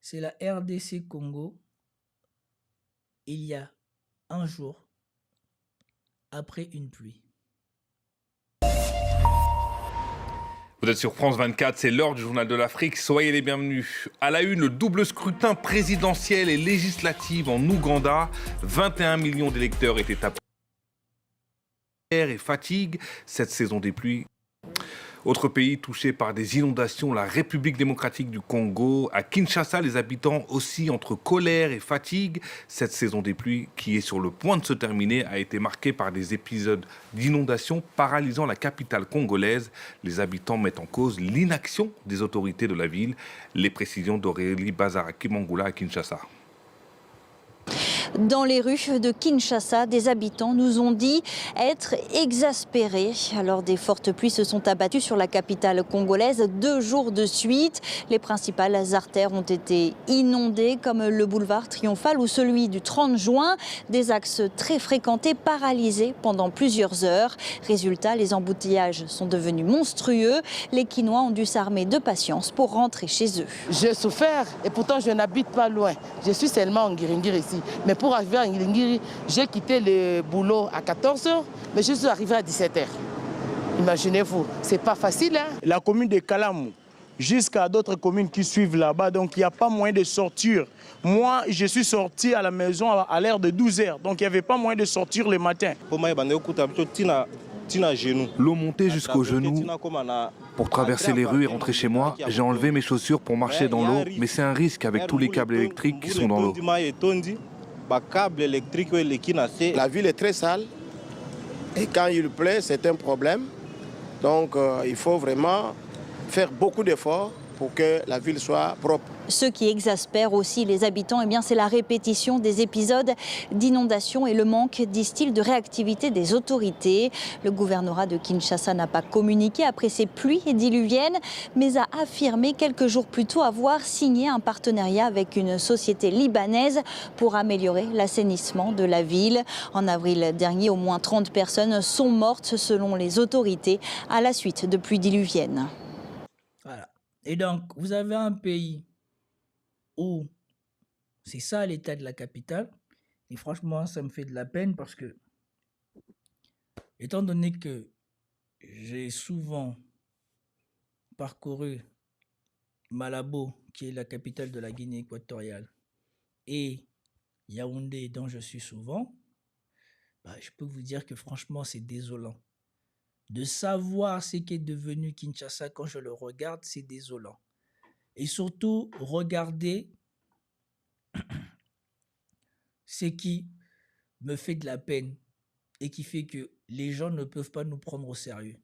c'est la RDC Congo, il y a un jour après une pluie. Vous êtes sur France 24, c'est l'heure du Journal de l'Afrique. Soyez les bienvenus. À la une, le double scrutin présidentiel et législatif en Ouganda. 21 millions d'électeurs étaient appelés et fatigue cette saison des pluies. Autre pays touché par des inondations, la République démocratique du Congo. À Kinshasa, les habitants aussi entre colère et fatigue. Cette saison des pluies, qui est sur le point de se terminer, a été marquée par des épisodes d'inondations paralysant la capitale congolaise. Les habitants mettent en cause l'inaction des autorités de la ville. Les précisions d'Aurélie Bazaraki-Mangoula à Kinshasa. Dans les rues de Kinshasa, des habitants nous ont dit être exaspérés. Alors des fortes pluies se sont abattues sur la capitale congolaise 2 jours de suite. Les principales artères ont été inondées comme le boulevard Triomphal ou celui du 30 juin. Des axes très fréquentés paralysés pendant plusieurs heures. Résultat, les embouteillages sont devenus monstrueux. Les Kinois ont dû s'armer de patience pour rentrer chez eux. J'ai souffert et pourtant je n'habite pas loin. Je suis seulement en Ngiringiri ici. Mais pour arriver à Ngiringiri, j'ai quitté le boulot à 14h, mais je suis arrivé à 17h. Imaginez-vous, c'est pas facile. Hein? La commune de Kalamou, jusqu'à d'autres communes qui suivent là-bas, donc il n'y a pas moyen de sortir. Moi, je suis sorti à la maison à l'heure de 12h, donc il n'y avait pas moyen de sortir le matin. L'eau montait jusqu'aux genoux. Pour traverser les rues et rentrer chez moi, j'ai enlevé mes chaussures pour marcher dans l'eau, mais c'est un risque avec tous les câbles électriques qui sont dans l'eau. La ville est très sale et quand il pleut, c'est un problème. Donc il faut vraiment faire beaucoup d'efforts pour que la ville soit propre. Ce qui exaspère aussi les habitants, c'est la répétition des épisodes d'inondation et le manque, disent-ils, de réactivité des autorités. Le gouvernorat de Kinshasa n'a pas communiqué après ces pluies diluviennes, mais a affirmé quelques jours plus tôt avoir signé un partenariat avec une société libanaise pour améliorer l'assainissement de la ville. En avril dernier, au moins 30 personnes sont mortes selon les autorités à la suite de pluies diluviennes. Voilà. Et donc, vous avez un pays où c'est ça l'état de la capitale. Et franchement, ça me fait de la peine parce que, étant donné que j'ai souvent parcouru Malabo, qui est la capitale de la Guinée équatoriale, et Yaoundé, dont je suis souvent, je peux vous dire que franchement, c'est désolant. De savoir ce qu'est devenu Kinshasa quand je le regarde, c'est désolant. Et surtout, regarder ce qui me fait de la peine et qui fait que les gens ne peuvent pas nous prendre au sérieux.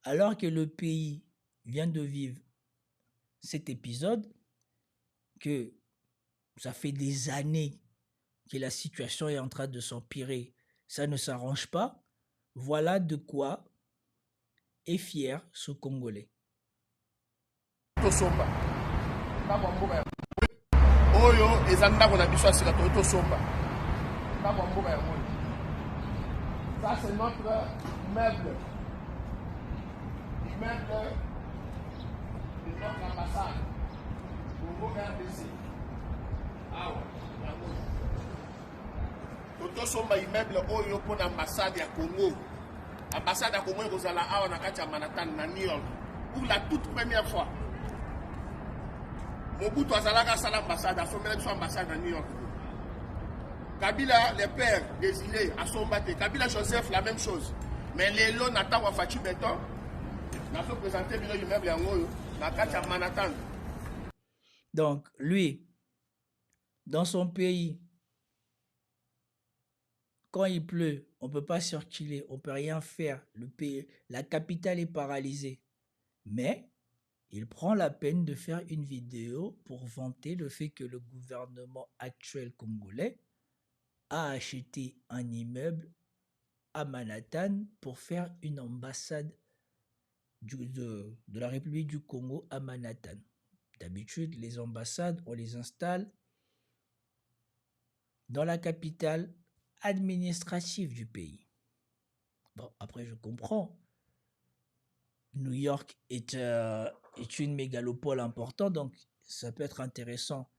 Alors que le pays vient de vivre cet épisode, que ça fait des années que la situation est en train de s'empirer, ça ne s'arrange pas, voilà de quoi est fier ce Congolais. Oyo ezanda na biso asika to somba na mboka ya moni. Ça c'est notre meuble de notre ambassade au RDC. To somba immeuble oyo pour l'ambassade ya Congo. Ambassade ya Congo ekozala awa na kati ya Manhattan na New York pour la toute première fois. Mobutu azalaka sala ambassade, asomela biso ambassade à New York. Kabila, le père Désiré, asombate. Kabila Joseph, la même chose. Mais les lots n'attendent pas Fachi Béton. N'a pas présenté le immeuble en haut, la carte à Manhattan. Donc, lui, dans son pays, quand il pleut, on ne peut pas circuler, on ne peut rien faire. Le pays, la capitale est paralysée. Mais il prend la peine de faire une vidéo pour vanter le fait que le gouvernement actuel congolais a acheté un immeuble à Manhattan pour faire une ambassade de la République du Congo à Manhattan. D'habitude, les ambassades, on les installe dans la capitale administrative du pays. Bon, après, je comprends. New York est une mégalopole importante, donc ça peut être intéressant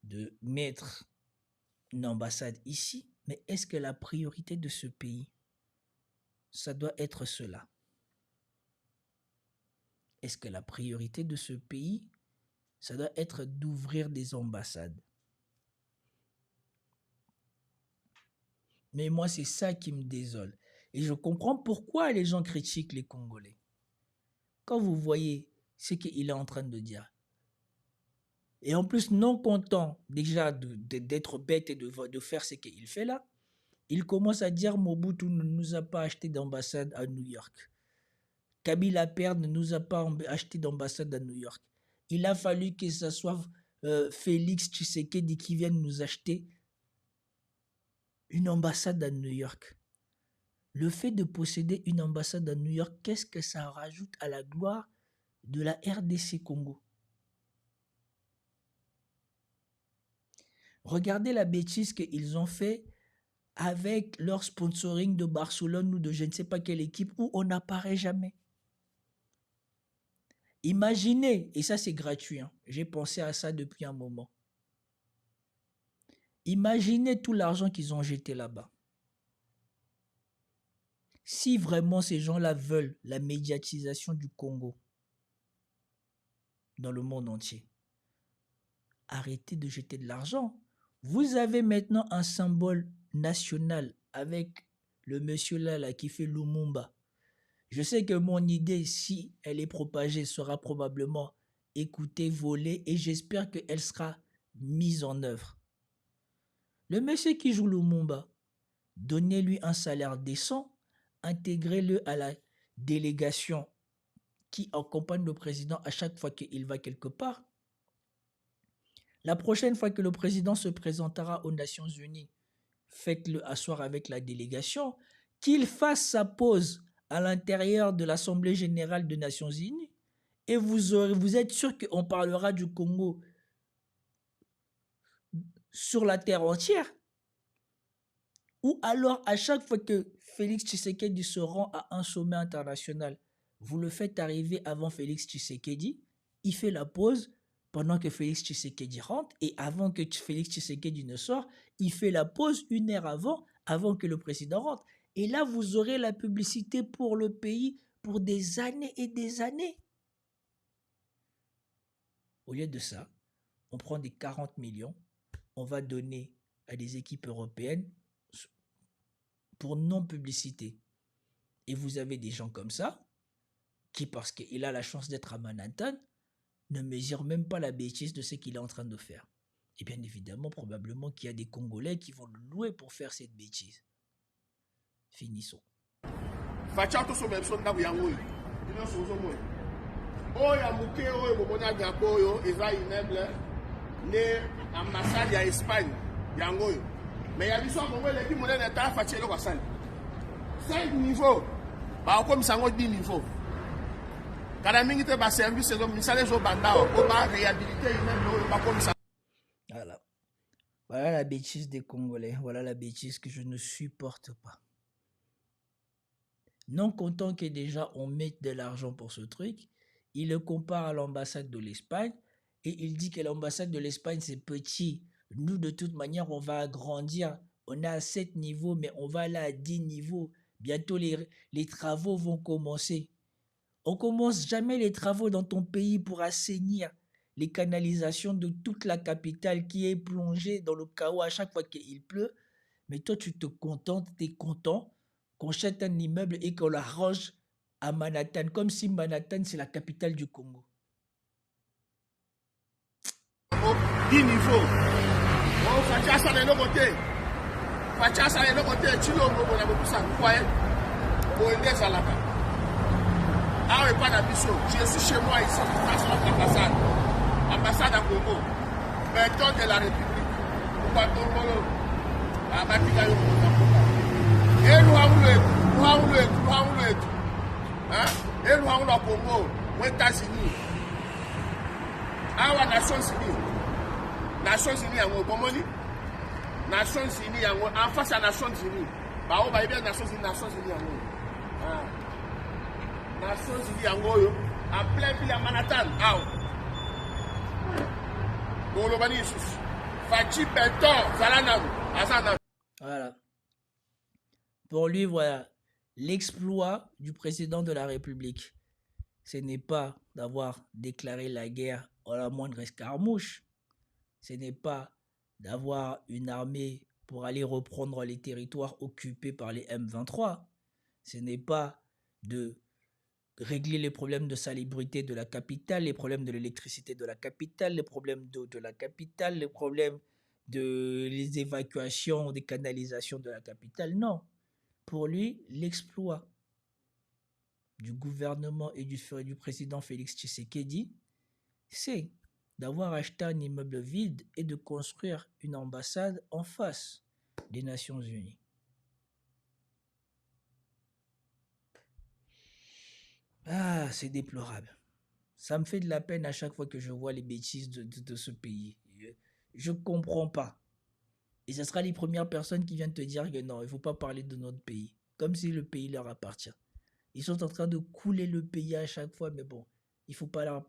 de mettre une ambassade ici, mais est-ce que la priorité de ce pays, ça doit être cela? Est-ce que la priorité de ce pays, ça doit être d'ouvrir des ambassades? Mais moi, c'est ça qui me désole. Et je comprends pourquoi les gens critiquent les Congolais. Quand vous voyez ce qu'il est en train de dire, et en plus non content déjà d'être bête et de faire ce qu'il fait là, il commence à dire Mobutu ne nous a pas acheté d'ambassade à New York. Kabila Père ne nous a pas acheté d'ambassade à New York. Il a fallu que ce soit Félix Tshisekedi qui vienne nous acheter une ambassade à New York. Le fait de posséder une ambassade à New York, qu'est-ce que ça rajoute à la gloire de la RDC Congo? Regardez la bêtise qu'ils ont fait avec leur sponsoring de Barcelone ou de je ne sais pas quelle équipe où on n'apparaît jamais. Imaginez, et ça c'est gratuit, hein, j'ai pensé à ça depuis un moment. Imaginez tout l'argent qu'ils ont jeté là-bas. Si vraiment ces gens-là veulent la médiatisation du Congo dans le monde entier, arrêtez de jeter de l'argent. Vous avez maintenant un symbole national avec le monsieur là qui fait Lumumba. Je sais que mon idée, si elle est propagée, sera probablement écoutée, volée, et j'espère qu'elle sera mise en œuvre. Le monsieur qui joue Lumumba, donnez-lui un salaire décent, intégrez-le à la délégation qui accompagne le président à chaque fois qu'il va quelque part. La prochaine fois que le président se présentera aux Nations Unies, faites-le asseoir avec la délégation, qu'il fasse sa pause à l'intérieur de l'Assemblée générale des Nations Unies, et vous êtes sûr qu'on parlera du Congo sur la terre entière. Ou alors, à chaque fois que Félix Tshisekedi se rend à un sommet international, vous le faites arriver avant Félix Tshisekedi, il fait la pause pendant que Félix Tshisekedi rentre, et avant que Félix Tshisekedi ne sorte, il fait la pause 1 heure avant que le président rentre. Et là, vous aurez la publicité pour le pays pour des années et des années. Au lieu de ça, on prend des 40 millions, on va donner à des équipes européennes pour non-publicité. Et vous avez des gens comme ça, qui, parce qu'il a la chance d'être à Manhattan, ne mesure même pas la bêtise de ce qu'il est en train de faire. Et bien évidemment, probablement qu'il y a des Congolais qui vont le louer pour faire cette bêtise. Finissons. Ambassade ya Espagne yango yo mais ya biso Congo leki monene ta fachelo kwa sali 5 niveau ba ko misango 10 niveau kada mingi te ba service zo misale zo banda ko ba réhabiliter même ba ko misango. Voilà la bêtise des Congolais, voilà la bêtise que je ne supporte pas. Non content que déjà on mette de l'argent pour ce truc, il le compare à l'ambassade de l'Espagne. Et il dit que l'ambassade de l'Espagne, c'est petit. Nous, de toute manière, on va agrandir. On est à 7 niveaux, mais on va aller à 10 niveaux. Bientôt, les travaux vont commencer. On commence jamais les travaux dans ton pays pour assainir les canalisations de toute la capitale qui est plongée dans le chaos à chaque fois qu'il pleut. Mais toi, tu te contentes, tu es content qu'on achète un immeuble et qu'on l'arrange à Manhattan, comme si Manhattan, c'est la capitale du Congo. 10 niveaux. On fait ça de l'autre côté. Fait ça de l'autre côté. Tu l'as on a beaucoup ça. Vous voyez? Pour aider ça là-bas. Ah oui, pas d'ambition. Je suis chez moi ici. Face à l'ambassade. Ambassade à Congo. Béton de la République. Pourquoi Congo? Ah, Batika yo. Et nous avons le hein? Et nous avons le Congo. Aux États-Unis. Ah, aux Nations Unies. Nations Unies yango bomoni Nations Unies yango en face à Nations Unies ba o ba bien Nations Unies yango Nations Unies yango yo en plein ville à Manhattan ah bolobani lisusu faci beton zala nanu aza nanu. Voilà. Pour lui, voilà, l'exploit du président de la République, ce n'est pas d'avoir déclaré la guerre à la moindre escarmouche, ce n'est pas d'avoir une armée pour aller reprendre les territoires occupés par les M23, ce n'est pas de régler les problèmes de salubrité de la capitale, les problèmes de l'électricité de la capitale, les problèmes d'eau de la capitale, les problèmes les évacuations, des canalisations de la capitale. Non. Pour lui, l'exploit du gouvernement et du président Félix Tshisekedi, c'est d'avoir acheté un immeuble vide et de construire une ambassade en face des Nations Unies. Ah, c'est déplorable. Ça me fait de la peine à chaque fois que je vois les bêtises de ce pays. Je ne comprends pas. Et ce sera les premières personnes qui viennent te dire que non, il ne faut pas parler de notre pays. Comme si le pays leur appartient. Ils sont en train de couler le pays à chaque fois, mais bon, il ne faut pas leur